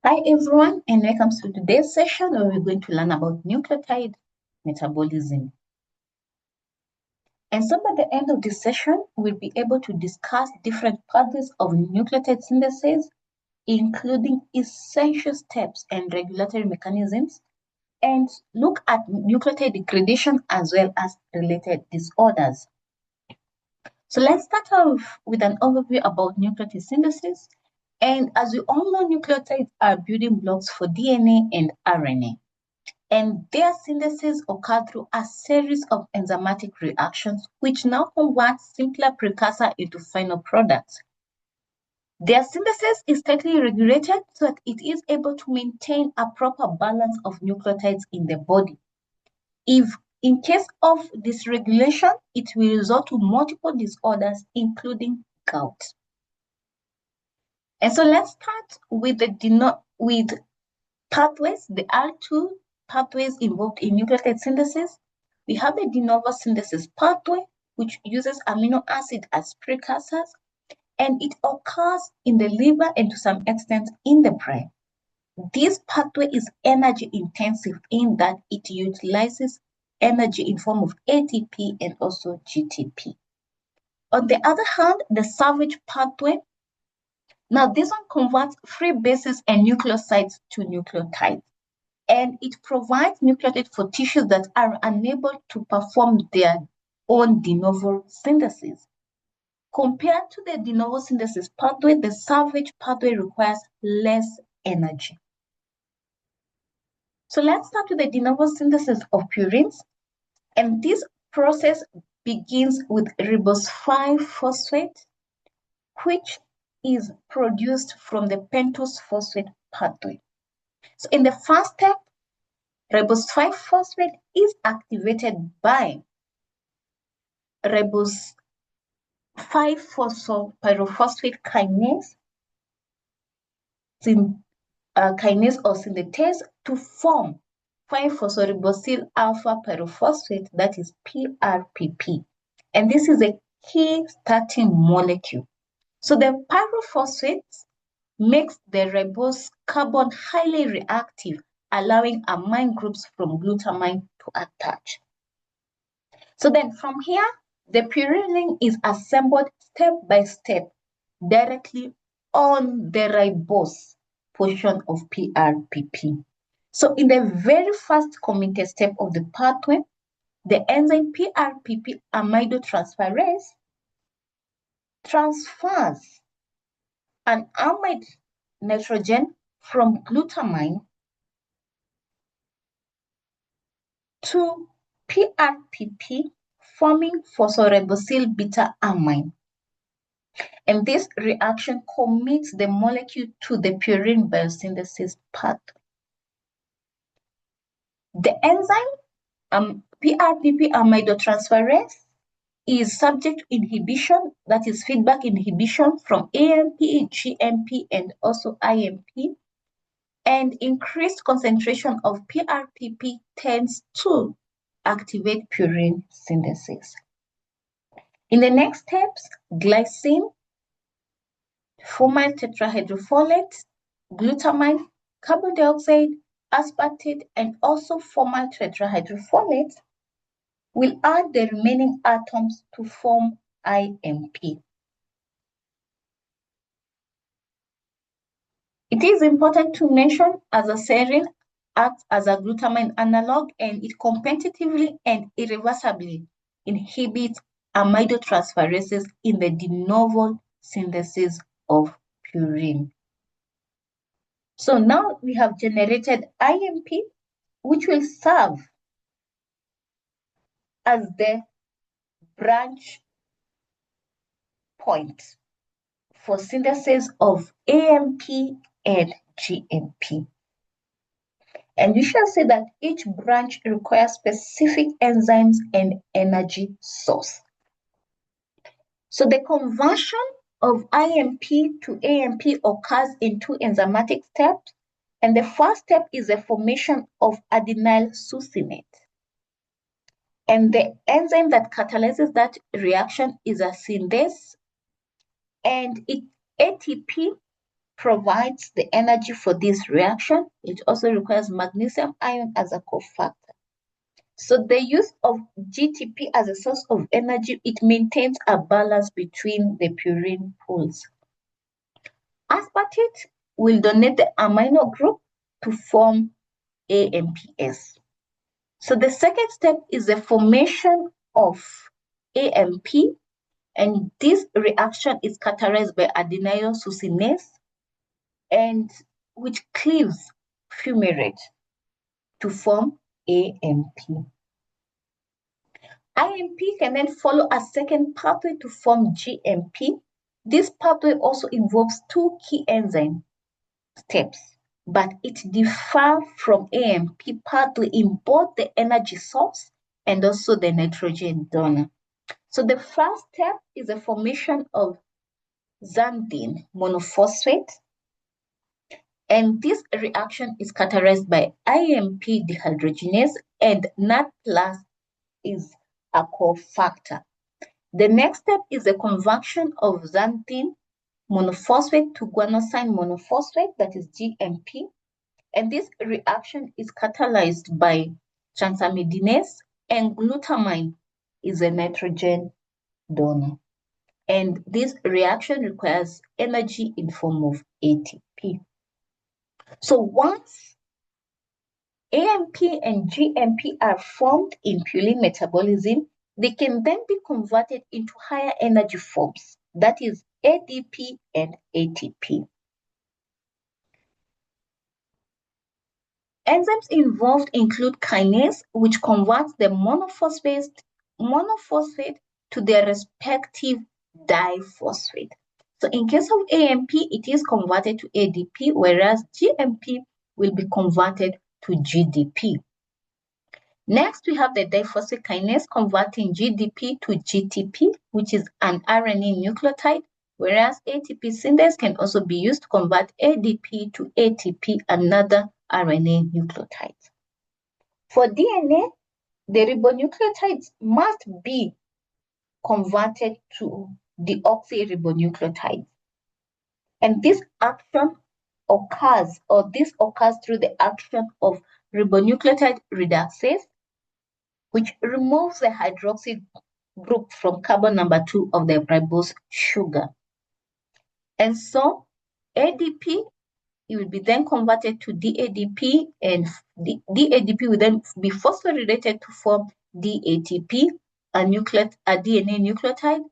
Hi everyone, and welcome to today's session where we're going to learn about nucleotide metabolism. And so by the end of this session, we'll be able to discuss different pathways of nucleotide synthesis, including essential steps and regulatory mechanisms, and look at nucleotide degradation as well as related disorders. So let's start off with an overview about nucleotide synthesis. And as we all know, nucleotides are building blocks for DNA and RNA. And their synthesis occurs through a series of enzymatic reactions, which now convert simpler precursor into final products. Their synthesis is tightly regulated so that it is able to maintain a proper balance of nucleotides in the body. If in case of dysregulation, it will result to multiple disorders, including gout. And so let's start with pathways. There are two pathways involved in nucleotide synthesis. We have the de novo synthesis pathway, which uses amino acid as precursors, and it occurs in the liver and to some extent in the brain. This pathway is energy intensive in that it utilizes energy in form of ATP and also GTP. On the other hand, the salvage pathway, now this one converts free bases and nucleosides to nucleotides. And it provides nucleotides for tissues that are unable to perform their own de novo synthesis. Compared to the de novo synthesis pathway, the salvage pathway requires less energy. So let's start with the de novo synthesis of purines. And this process begins with ribose 5-phosphate, which is produced from the pentose phosphate pathway. So in the first step, ribose 5-phosphate is activated by ribose 5-phosphopyrophosphate kinase, kinase or synthetase to form 5-phosphoribosyl alpha pyrophosphate, that is PRPP. And this is a key starting molecule. So the pyrophosphates makes the ribose carbon highly reactive, allowing amine groups from glutamine to attach. So then from here, the purine is assembled step by step directly on the ribose portion of PRPP. So in the very first committed step of the pathway, the enzyme PRPP amidotransferase transfers an amide nitrogen from glutamine to PRPP, forming phosphoribosyl beta amine. And this reaction commits the molecule to the purine biosynthesis pathway. The enzyme PRPP amidotransferase is subject to inhibition, that is feedback inhibition from AMP, GMP, and also IMP. And increased concentration of PRPP tends to activate purine synthesis. In the next steps, glycine, formal tetrahydrofolate, glutamine, carbon dioxide, aspartate, and also formal tetrahydrofolate will add the remaining atoms to form IMP. It is important to mention azathioprine acts as a glutamine analog, and it competitively and irreversibly inhibits amidotransferases in the de novo synthesis of purine. So now we have generated IMP, which will serve as the branch point for synthesis of AMP and GMP. And we shall say that each branch requires specific enzymes and energy source. So the conversion of IMP to AMP occurs in two enzymatic steps. And the first step is the formation of adenyl succinate. And the enzyme that catalyzes that reaction is a synthase. And ATP provides the energy for this reaction. It also requires magnesium ion as a cofactor. So the use of GTP as a source of energy, it maintains a balance between the purine pools. Aspartate will donate the amino group to form AMPS. So the second step is the formation of AMP, and this reaction is characterized by adenyl succinase, and which cleaves fumarate to form AMP. IMP can then follow a second pathway to form GMP. This pathway also involves two key enzyme steps, but it differs from AMP pathway in both the energy source and also the nitrogen donor. So the first step is the formation of xanthine monophosphate, and this reaction is characterized by IMP dehydrogenase, and NAD+ is a cofactor. The next step is the conversion of xanthine monophosphate to guanosine monophosphate, that is GMP. And this reaction is catalyzed by transaminase, and glutamine is a nitrogen donor. And this reaction requires energy in form of ATP. So once AMP and GMP are formed in purine metabolism, they can then be converted into higher energy forms, that is ADP and ATP. Enzymes involved include kinase, which converts the monophosphate to their respective diphosphate. So in case of AMP, it is converted to ADP, whereas GMP will be converted to GDP. Next, we have the diphosphate kinase converting GDP to GTP, which is an RNA nucleotide, whereas ATP synthase can also be used to convert ADP to ATP, another RNA nucleotide. For DNA, the ribonucleotides must be converted to deoxyribonucleotides. And this action occurs through the action of ribonucleotide reductase, which removes the hydroxy group from carbon number 2 of the ribose sugar. And so ADP, it will be then converted to DADP, and DADP will then be phosphorylated to form DATP, a DNA nucleotide.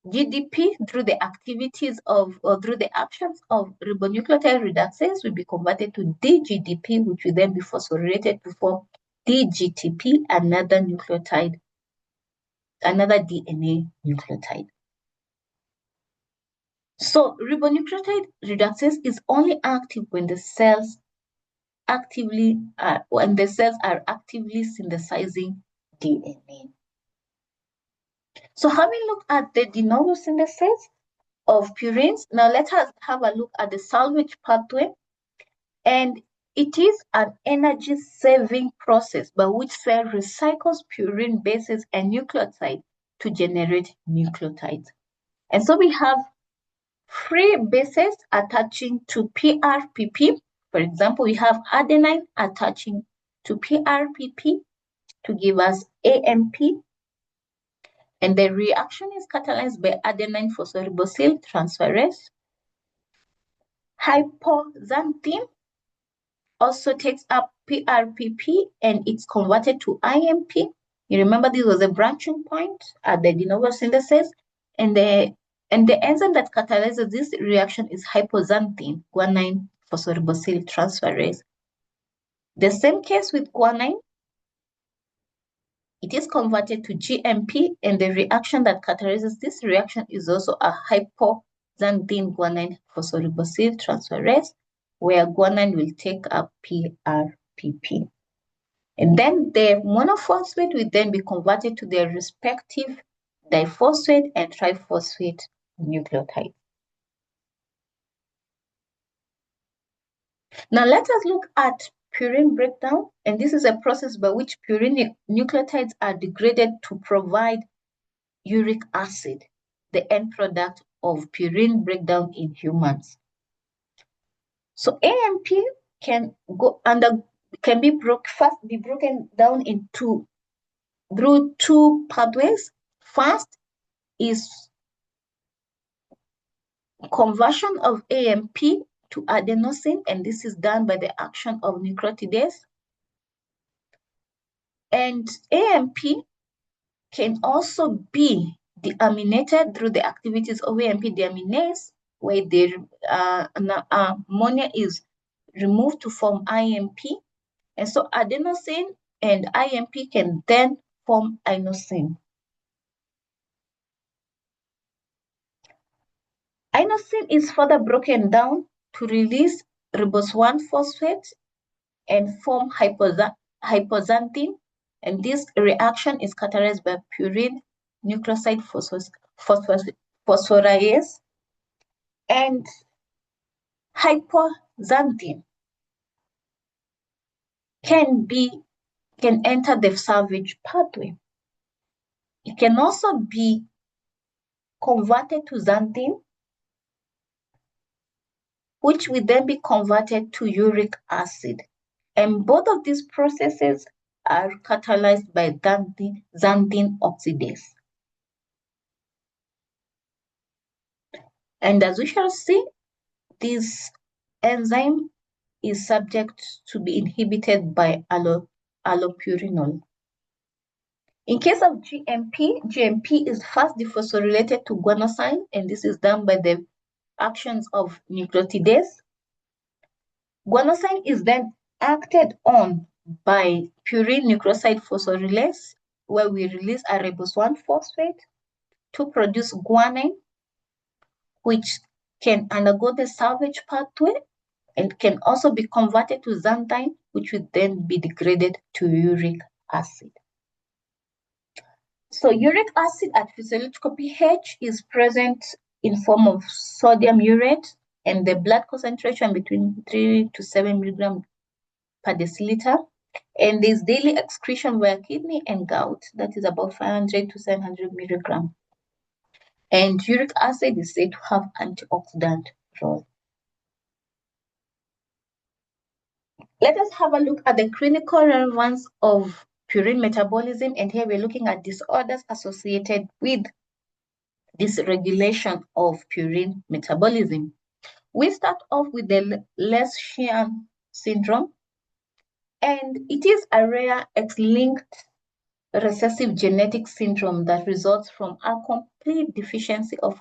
GDP, through the activities of, or through the actions of ribonucleotide reductase, will be converted to DGDP, which will then be phosphorylated to form DGTP, another nucleotide, another DNA nucleotide. So ribonucleotide reductase is only active when the cells are actively synthesizing DNA. So having looked at the de novo synthesis of purines, now let us have a look at the salvage pathway. And it is an energy-saving process by which cell recycles purine bases and nucleotides to generate nucleotides. And so we have free bases attaching to PRPP. For example, we have adenine attaching to PRPP to give us AMP. And the reaction is catalyzed by adenine phosphoribosyltransferase transferase. Hypoxanthine also takes up PRPP and it's converted to IMP. You remember this was a branching point at the de novo synthesis, and the enzyme that catalyzes this reaction is hypoxanthine guanine phosphoribosyltransferase transferase. The same case with guanine. It is converted to GMP, and the reaction that catalyzes this reaction is also a hypoxanthine guanine phosphoribosyltransferase transferase, where guanine will take up PRPP. And then the monophosphate will then be converted to their respective diphosphate and triphosphate nucleotides. Now let us look at purine breakdown, and this is a process by which purine nucleotides are degraded to provide uric acid, the end product of purine breakdown in humans. So AMP can be broken down through two pathways. First is conversion of AMP to adenosine, and this is done by the action of nucleotides. And AMP can also be deaminated through the activities of AMP deaminase, where the ammonia is removed to form IMP. And so adenosine and IMP can then form inosine. Inosine is further broken down to release ribose 1-phosphate and form hypoxanthine, and this reaction is characterized by purine nucleoside phosphorylase, and hypoxanthine can enter the salvage pathway. It can also be converted to xanthine, which will then be converted to uric acid. And both of these processes are catalyzed by xanthine oxidase. And as we shall see, this enzyme is subject to be inhibited by allopurinol. In case of GMP is first dephosphorylated to guanosine, and this is done by the actions of nucleotidase. Guanosine is then acted on by purine nucleoside phosphorylase, where we release a ribose 1-phosphate to produce guanine, which can undergo the salvage pathway and can also be converted to xanthine, which will then be degraded to uric acid. So uric acid at physiological pH is present in form of sodium urate, and the blood concentration between 3 to 7 milligrams per deciliter. And there's daily excretion via kidney and gout, that is about 500 to 700 milligrams. And uric acid is said to have antioxidant role. Let us have a look at the clinical relevance of purine metabolism, and here we're looking at disorders associated with dysregulation of purine metabolism. We start off with the Lesch-Sheehan syndrome, and it is a rare X-linked recessive genetic syndrome that results from a complete deficiency of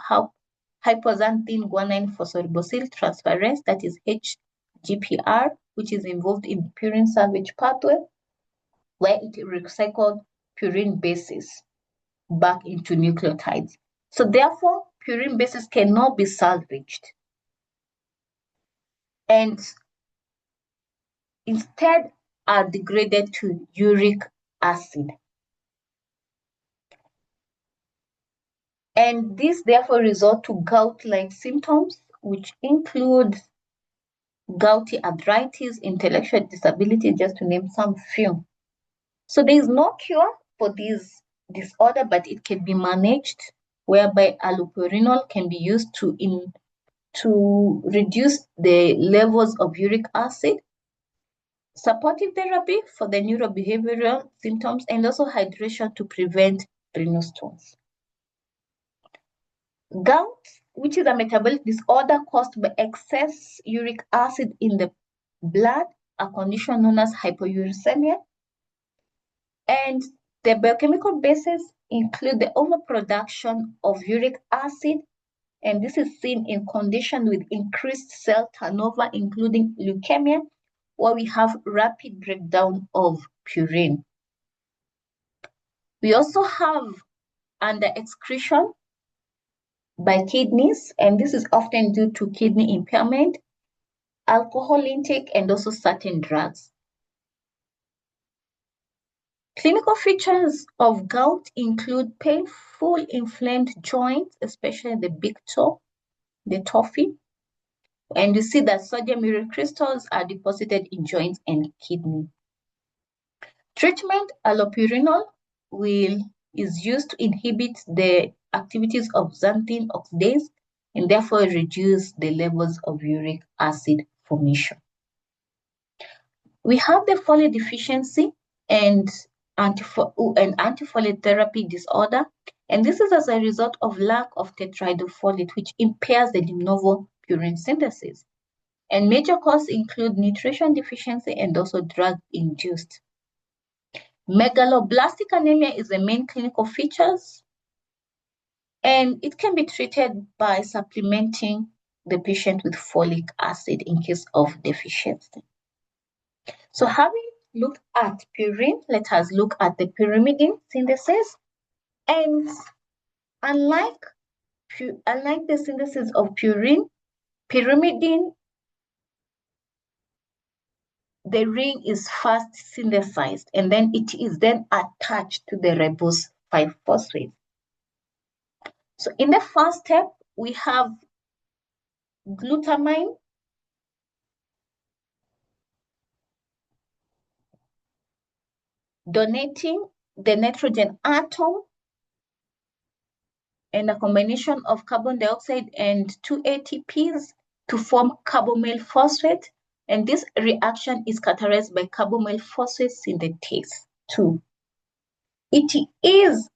hypoxanthine guanine phosphoribosyltransferase, transferase, that is HGPR, which is involved in purine salvage pathway, where it recycled purine bases back into nucleotides. So therefore, purine bases cannot be salvaged, and instead are degraded to uric acid. And this therefore results to gout-like symptoms, which include gouty arthritis, intellectual disability, just to name some few. So there is no cure for this disorder, but it can be managed, whereby allopurinol can be used to reduce the levels of uric acid, supportive therapy for the neurobehavioral symptoms, and also hydration to prevent renal stones. Gout, which is a metabolic disorder caused by excess uric acid in the blood, a condition known as hypouricemia. And the biochemical bases include the overproduction of uric acid, and this is seen in condition with increased cell turnover, including leukemia, where we have rapid breakdown of purine. We also have under excretion by kidneys, and this is often due to kidney impairment, alcohol intake, and also certain drugs. Clinical features of gout include painful inflamed joints, especially the big toe, the toffee, and you see that sodium urate crystals are deposited in joints and kidney. Treatment, allopurinol is used to inhibit the activities of xanthine oxidase and therefore reduce the levels of uric acid formation. We have the folate deficiency and antifolate therapy disorder, and this is as a result of lack of tetrahydrofolate, which impairs the de novo purine synthesis. And major causes include nutrition deficiency and also drug-induced. Megaloblastic anemia is the main clinical features, and it can be treated by supplementing the patient with folic acid in case of deficiency. So having looked at purine, let us look at the pyrimidine synthesis. And unlike the synthesis of purine, pyrimidine, the ring is first synthesized and then it is then attached to the ribose 5-phosphate. So in the first step, we have glutamine, donating the nitrogen atom and a combination of carbon dioxide and 2 ATPs to form carbonyl phosphate. And this reaction is characterized by carbonyl phosphate synthetase 2. It is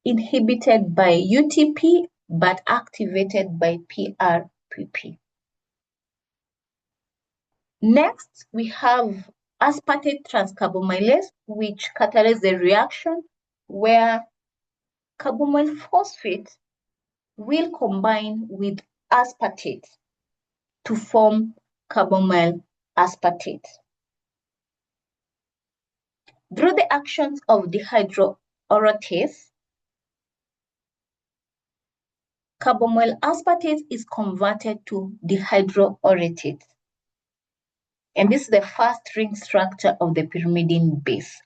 inhibited by UTP but activated by PRPP. Next, we have aspartate transcarbamylase, which catalyzes the reaction where carbonyl phosphate will combine with aspartate to form carbonyl aspartate. Through the actions of dehydroorotase, carbonyl aspartate is converted to dehydroorotate. And this is the first ring structure of the pyrimidine base.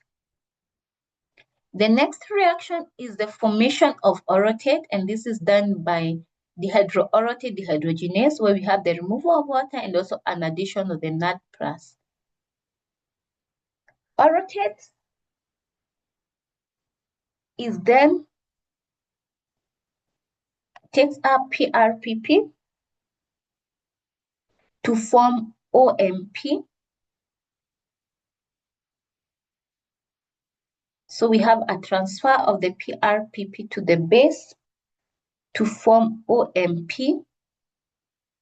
The next reaction is the formation of orotate, and this is done by dehydroorotate dehydrogenase, where we have the removal of water and also an addition of the NAD+. Orotate is then takes up PRPP to form OMP. So we have a transfer of the PRPP to the base to form OMP.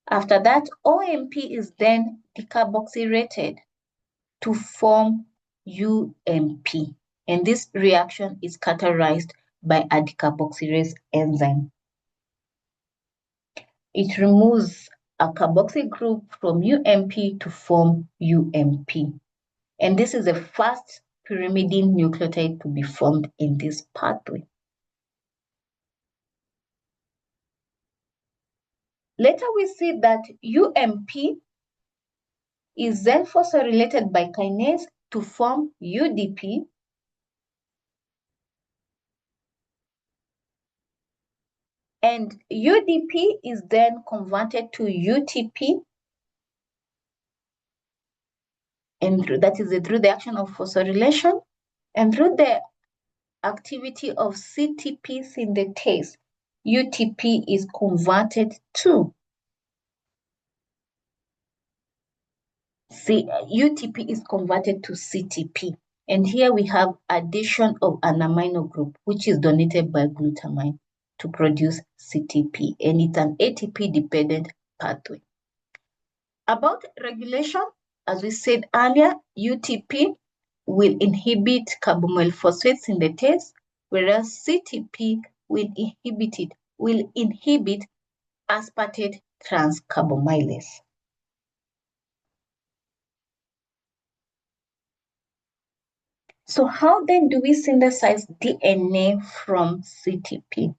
After that, OMP is then decarboxylated to form UMP. And this reaction is catalyzed by a decarboxylase enzyme. It removes a carboxyl group from UMP to form UMP. And this is the first pyrimidine nucleotide to be formed in this pathway. Later we see that UMP is then phosphorylated by kinase to form UDP. And UDP is then converted to UTP. And that is through the action of phosphorylation and through the activity of CTP synthetase, UTP is converted to CTP. And here we have addition of an amino group, which is donated by glutamine to produce CTP, and it's an ATP-dependent pathway. About regulation, as we said earlier, UTP will inhibit carbonyl phosphate synthetase, whereas CTP will inhibit aspartate transcarbamylase. So how then do we synthesize DNA from CTP?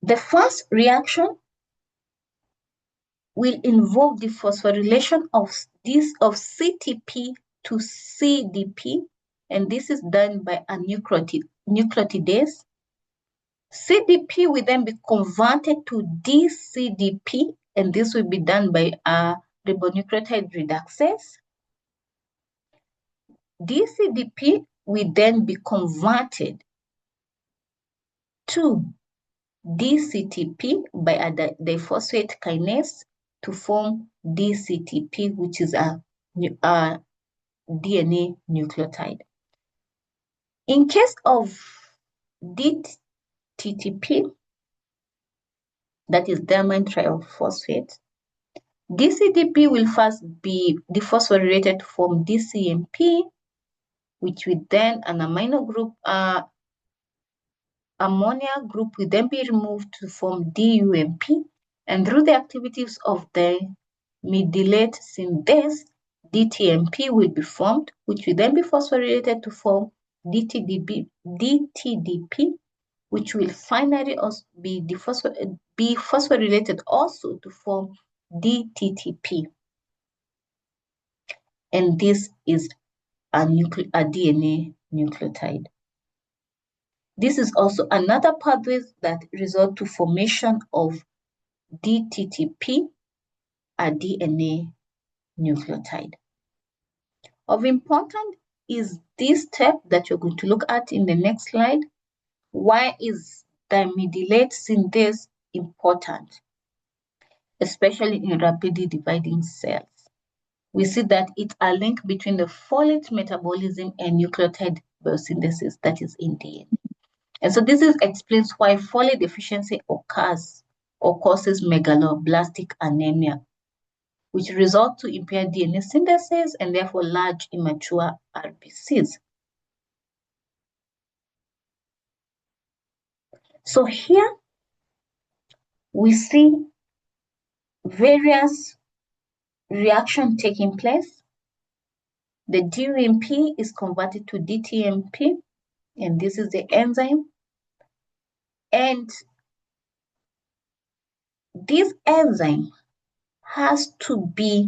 The first reaction will involve the phosphorylation of CTP to CDP, and this is done by a nucleotidase. CDP will then be converted to DCDP, and this will be done by a ribonucleotide reductase. DCDP will then be converted to DCTP by a diphosphate kinase, to form DCTP, which is a DNA nucleotide. In case of DTTP, that is diamine triphosphate, DCTP will first be dephosphorylated to form DCMP, which will then an amino group, ammonia group will then be removed to form DUMP, and through the activities of the midylate synthase, DTMP will be formed, which will then be phosphorylated to form DTDP, which will finally also be phosphorylated also to form DTTP. And this is a DNA nucleotide. This is also another pathway that results to formation of DTTP, a DNA nucleotide. Of importance is this step that you're going to look at in the next slide. Why is thymidylate synthase important, especially in rapidly dividing cells? We see that it's a link between the folate metabolism and nucleotide biosynthesis, that is in DNA. And so this explains why folate deficiency occurs or causes megaloblastic anemia, which results to impaired DNA synthesis and therefore large immature RBCs. So here we see various reactions taking place. The DUMP is converted to DTMP, and this is the enzyme. And this enzyme has to be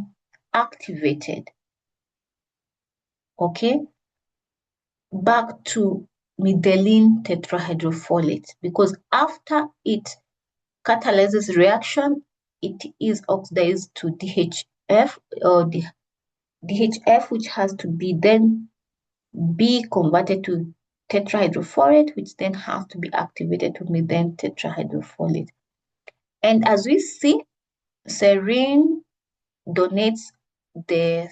activated, okay, back to methylene tetrahydrofolate, because after it catalyzes reaction, it is oxidized to DHF or the DHF, which has to be then be converted to tetrahydrofolate, which then has to be activated to methylene tetrahydrofolate. And as we see, serine donates the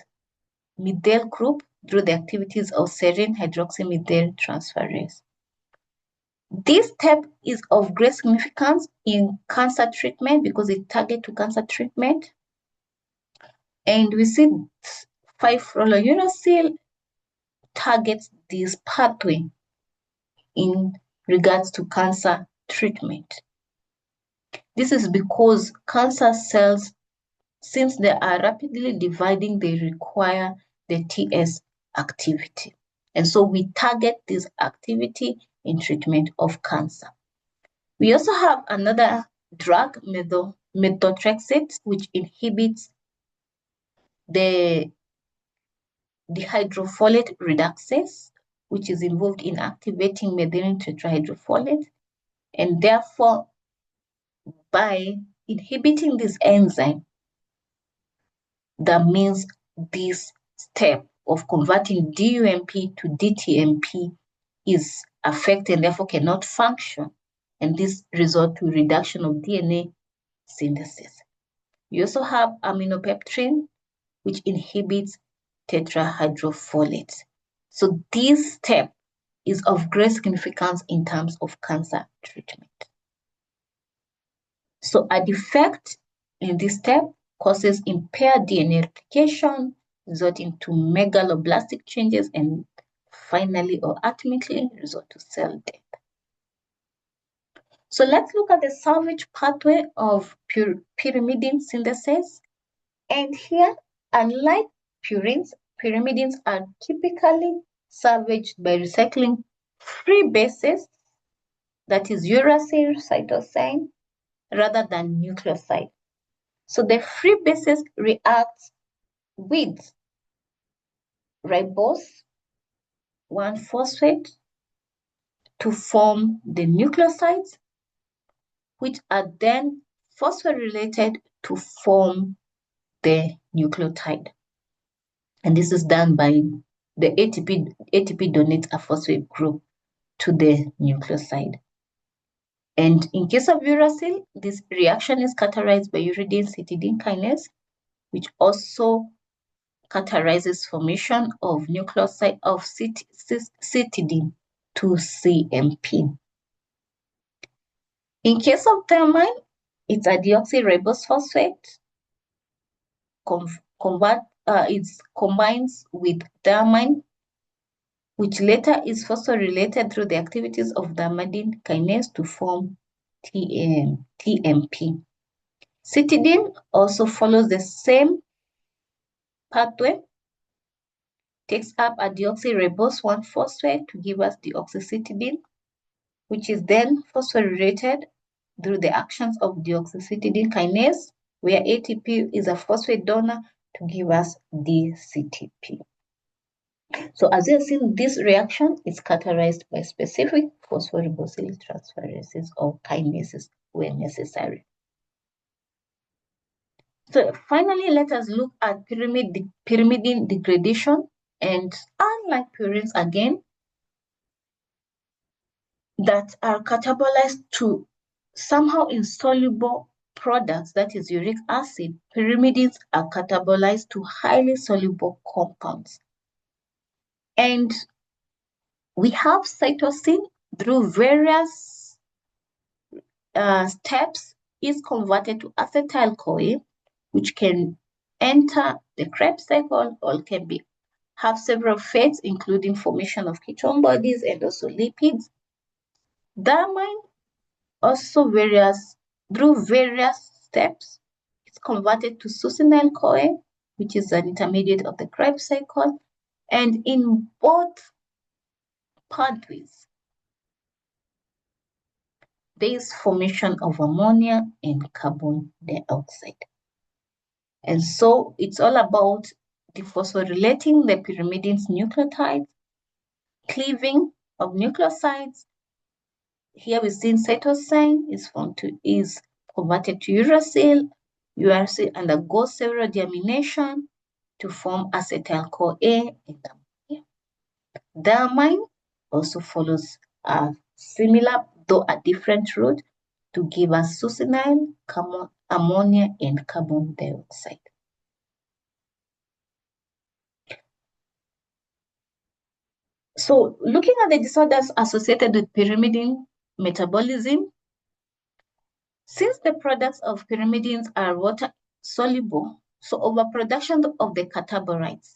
methyl group through the activities of serine hydroxymethyl transferase. This step is of great significance in cancer treatment because it targets to cancer treatment. And we see 5-fluorouracil targets this pathway in regards to cancer treatment. This is because cancer cells, since they are rapidly dividing, they require the TS activity. And so we target this activity in treatment of cancer. We also have another drug, methotrexate, which inhibits the dihydrofolate reductase, which is involved in activating methylene tetrahydrofolate. And therefore, by inhibiting this enzyme, that means this step of converting DUMP to DTMP is affected and therefore cannot function. And this results to reduction of DNA synthesis. You also have aminopeptrin, which inhibits tetrahydrofolate. So this step is of great significance in terms of cancer treatment. So a defect in this step causes impaired DNA replication, resulting to megaloblastic changes, and finally or ultimately result to cell death. So let's look at the salvage pathway of pyrimidine synthesis. And here, unlike purines, pyrimidines are typically salvaged by recycling free bases, that is uracil, cytosine, rather than nucleoside. So the free bases react with ribose 1-phosphate to form the nucleosides, which are then phosphorylated to form the nucleotide. And this is done by the ATP donates a phosphate group to the nucleoside. And in case of uracil, this reaction is catalyzed by uridine-cytidine kinase, which also catalyzes formation of nucleoside of cytidine to CMP. In case of thiamine, it's a deoxyribose phosphate. It combines with thiamine, which later is phosphorylated through the activities of thymidine kinase to form TMP. Cytidine also follows the same pathway, takes up a deoxyribose 1-phosphate to give us deoxycytidine, which is then phosphorylated through the actions of deoxycytidine kinase, where ATP is a phosphate donor to give us DCTP. So as you have seen, this reaction is characterized by specific phosphoribosyltransferases transferases or kinases where necessary. So finally, let us look at pyrimidine degradation. And unlike purines again, that are catabolized to somehow insoluble products, that is uric acid, pyrimidines are catabolized to highly soluble compounds. And we have cytosine through various steps is converted to acetyl-CoA, which can enter the Krebs cycle or can have several fates, including formation of ketone bodies and also lipids. Thiamine also through various steps, it's converted to succinyl-CoA, which is an intermediate of the Krebs cycle. And in both pathways, there is formation of ammonia and carbon dioxide. And so it's all about dephosphorylating the pyrimidines nucleotides, cleaving of nucleosides. Here we see cytosine is converted to uracil. Uracil undergoes several deamination to form acetyl-CoA and ammonia. Thiamine also follows a similar, though a different route, to give us succinyl, ammonia, and carbon dioxide. So looking at the disorders associated with pyrimidine metabolism, since the products of pyrimidines are water soluble, so overproduction of the catabolites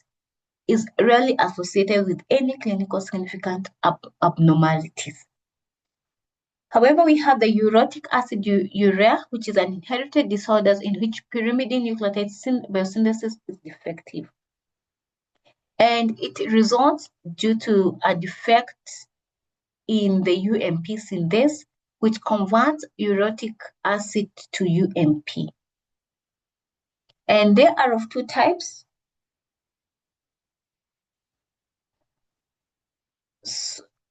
is rarely associated with any clinical significant abnormalities. However, we have the uric acid urea, which is an inherited disorder in which pyrimidine nucleotide biosynthesis is defective. And it results due to a defect in the UMP synthase, which converts uric acid to UMP. And they are of two types.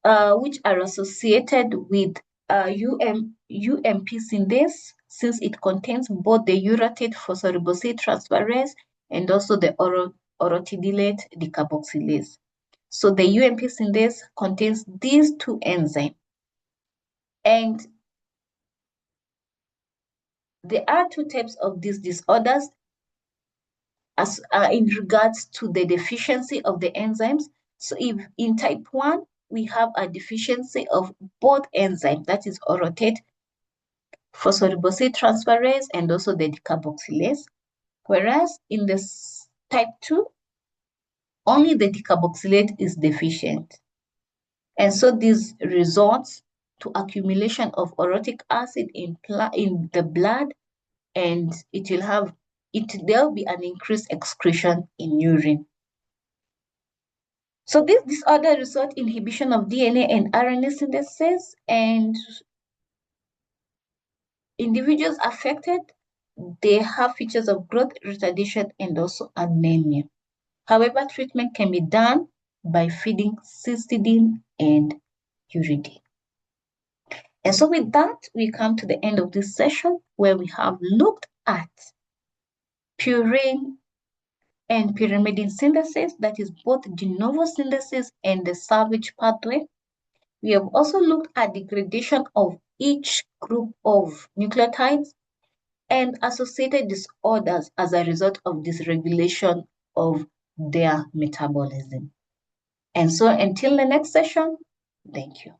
Which are associated with UMP synthase, since it contains both the urate phosphoribosyltransferase transferase and also the orotidylate decarboxylase. So the UMP synthase contains these two enzymes. And there are two types of these disorders as in regards to the deficiency of the enzymes. So if in type 1, we have a deficiency of both enzymes, that is orotate phosphoribosyltransferase transferase and also the decarboxylase. Whereas in this type 2, only the decarboxylate is deficient. And so this results to accumulation of orotic acid in the blood, and there'll be an increased excretion in urine. So this disorder results in inhibition of DNA and RNA synthesis, and individuals affected, they have features of growth retardation and also anemia. However, treatment can be done by feeding cysteine and uridine. And so with that, we come to the end of this session where we have looked at purine and pyrimidine synthesis, that is both de novo synthesis and the salvage pathway. We have also looked at degradation of each group of nucleotides and associated disorders as a result of dysregulation of their metabolism. And so until the next session, thank you.